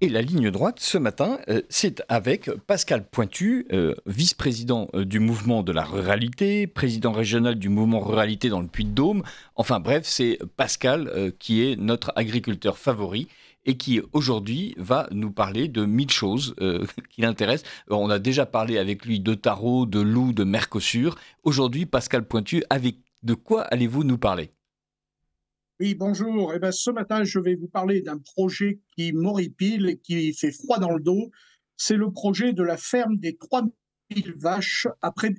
Et la ligne droite, ce matin, c'est avec Pascal Pointu, vice-président du mouvement de la ruralité, président régional du mouvement ruralité dans le Puy-de-Dôme. Enfin bref, c'est Pascal qui est notre agriculteur favori et qui aujourd'hui va nous parler de 1000 choses qui l'intéressent. On a déjà parlé avec lui de tarot, de loup, de Mercosur. Aujourd'hui, Pascal Pointu, avec de quoi allez-vous nous parler ? Oui, bonjour. Ce matin, je vais vous parler d'un projet qui m'horripile et qui fait froid dans le dos. C'est le projet de la ferme des 3000 vaches après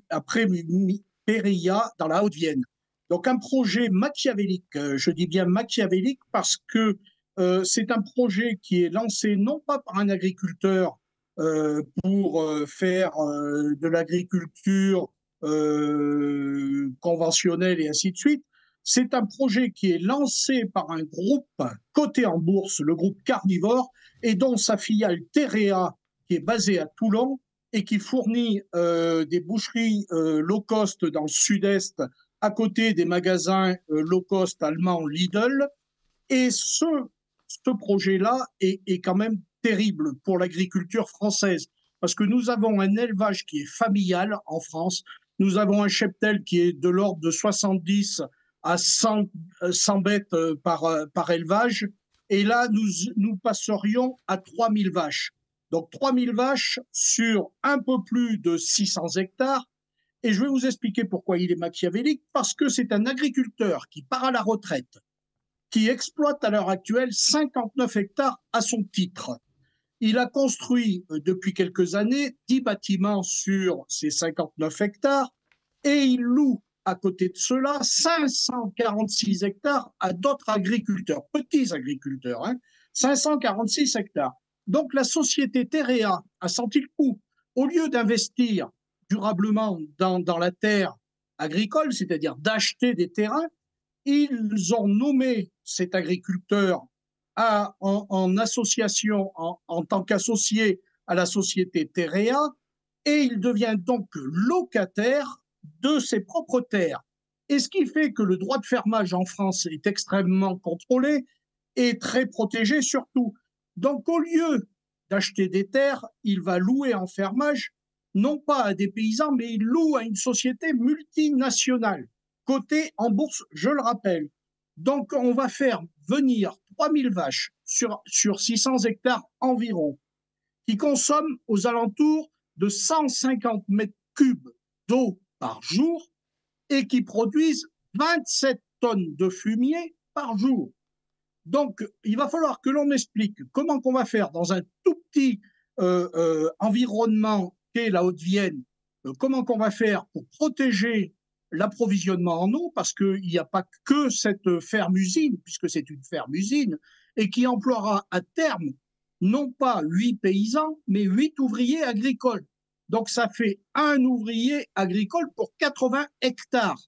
Périlla dans la Haute-Vienne. Donc un projet machiavélique, je dis bien machiavélique parce que c'est un projet qui est lancé non pas par un agriculteur pour faire de l'agriculture conventionnelle et ainsi de suite. C'est un projet qui est lancé par un groupe coté en bourse, le groupe Carnivore, et dont sa filiale Terea, qui est basée à Toulon et qui fournit des boucheries low cost dans le sud-est, à côté des magasins low cost allemands Lidl. Et ce projet-là est quand même terrible pour l'agriculture française, parce que nous avons un élevage qui est familial en France. Nous avons un cheptel qui est de l'ordre de 70 à 100 bêtes par élevage. Et là, nous passerions à 3000 vaches. Donc 3000 vaches sur un peu plus de 600 hectares. Et je vais vous expliquer pourquoi il est machiavélique. Parce que c'est un agriculteur qui part à la retraite, qui exploite à l'heure actuelle 59 hectares à son titre. Il a construit depuis quelques années 10 bâtiments sur ces 59 hectares et il loue à côté de cela 546 hectares à d'autres agriculteurs, petits agriculteurs, 546 hectares. Donc la société Terea a senti le coup. Au lieu d'investir durablement dans la terre agricole, c'est-à-dire d'acheter des terrains, ils ont nommé cet agriculteur en association, en tant qu'associé à la société Terea, et il devient donc locataire de ses propres terres. Et ce qui fait que le droit de fermage en France est extrêmement contrôlé et très protégé surtout. Donc au lieu d'acheter des terres, il va louer en fermage, non pas à des paysans, mais il loue à une société multinationale, cotée en bourse, je le rappelle. Donc on va faire venir 3000 vaches sur 600 hectares environ, qui consomment aux alentours de 150 mètres cubes d'eau par jour et qui produisent 27 tonnes de fumier par jour. Donc, il va falloir que l'on m'explique comment on va faire dans un tout petit environnement qu'est la Haute-Vienne, comment on va faire pour protéger l'approvisionnement en eau, parce qu'il n'y a pas que cette ferme-usine, puisque c'est une ferme-usine, et qui emploiera à terme non pas 8 paysans, mais 8 ouvriers agricoles. Donc, ça fait un ouvrier agricole pour 80 hectares.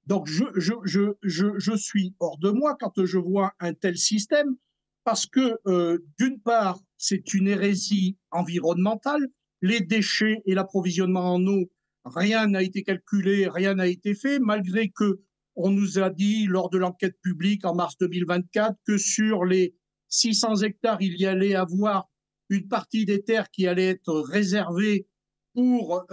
Donc, je suis hors de moi quand je vois un tel système, parce que, d'une part, c'est une hérésie environnementale. Les déchets et l'approvisionnement en eau, rien n'a été calculé, rien n'a été fait, malgré que on nous a dit lors de l'enquête publique en mars 2024 que sur les 600 hectares, il y allait avoir une partie des terres qui allait être réservée pour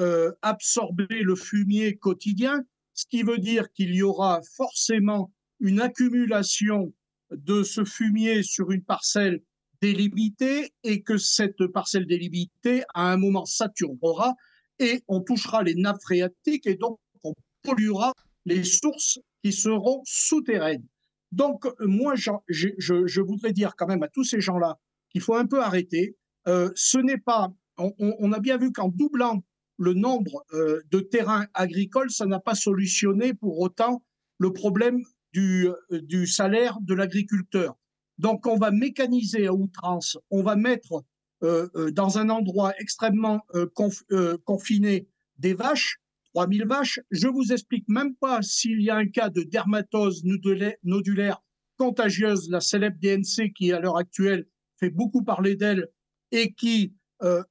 absorber le fumier quotidien, ce qui veut dire qu'il y aura forcément une accumulation de ce fumier sur une parcelle délimitée et que cette parcelle délimitée, à un moment, saturera et on touchera les nappes phréatiques et donc on polluera les sources qui seront souterraines. Donc, moi, je voudrais dire quand même à tous ces gens-là qu'il faut un peu arrêter. Ce n'est pas. On a bien vu qu'en doublant le nombre de terrains agricoles, ça n'a pas solutionné pour autant le problème du salaire de l'agriculteur. Donc, on va mécaniser à outrance, on va mettre dans un endroit extrêmement confiné des vaches, 3000 vaches. Je ne vous explique même pas s'il y a un cas de dermatose nodulaire contagieuse, la célèbre DNC qui, à l'heure actuelle, fait beaucoup parler d'elle et qui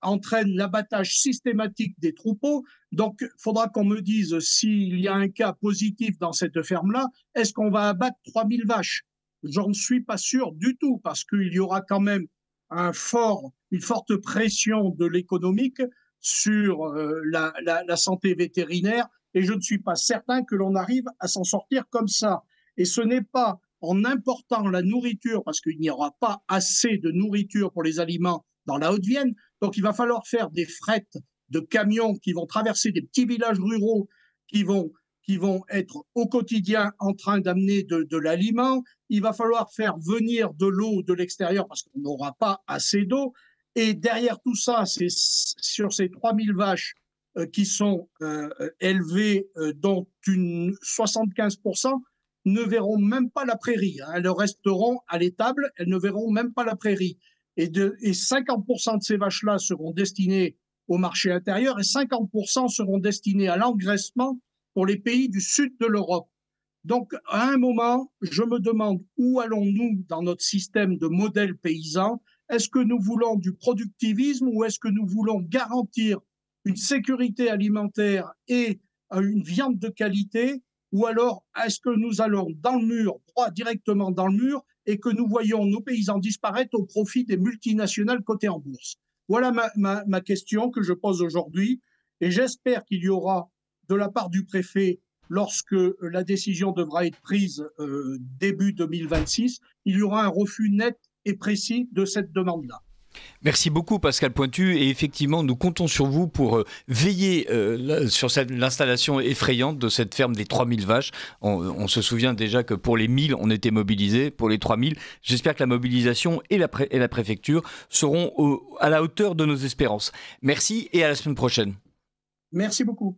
entraîne l'abattage systématique des troupeaux. Donc, il faudra qu'on me dise s'il y a un cas positif dans cette ferme-là, est-ce qu'on va abattre 3000 vaches? J'en suis pas sûr du tout, parce qu'il y aura quand même une forte pression de l'économique sur la santé vétérinaire, et je ne suis pas certain que l'on arrive à s'en sortir comme ça. Et ce n'est pas en important la nourriture, parce qu'il n'y aura pas assez de nourriture pour les aliments dans la Haute-Vienne, donc il va falloir faire des frettes de camions qui vont traverser des petits villages ruraux qui vont être au quotidien en train d'amener de l'aliment. Il va falloir faire venir de l'eau de l'extérieur parce qu'on n'aura pas assez d'eau. Et derrière tout ça, c'est sur ces 3000 vaches qui sont élevées, dont 75% ne verront même pas la prairie. Hein. Elles resteront à l'étable, elles ne verront même pas la prairie. Et 50% de ces vaches-là seront destinées au marché intérieur et 50% seront destinées à l'engraissement pour les pays du sud de l'Europe. Donc, à un moment, je me demande où allons-nous dans notre système de modèle paysan. Est-ce que nous voulons du productivisme ou est-ce que nous voulons garantir une sécurité alimentaire et une viande de qualité, ou alors est-ce que nous allons dans le mur, droit directement dans le mur, et que nous voyons nos paysans disparaître au profit des multinationales cotées en bourse? Voilà ma question que je pose aujourd'hui, et j'espère qu'il y aura de la part du préfet, lorsque la décision devra être prise début 2026, il y aura un refus net et précis de cette demande-là. Merci beaucoup Pascal Pointu, et effectivement nous comptons sur vous pour veiller sur l'installation effrayante de cette ferme des 3000 vaches. On se souvient déjà que pour les 1000 on était mobilisés, pour les 3000 j'espère que la mobilisation et la préfecture seront à la hauteur de nos espérances. Merci et à la semaine prochaine. Merci beaucoup.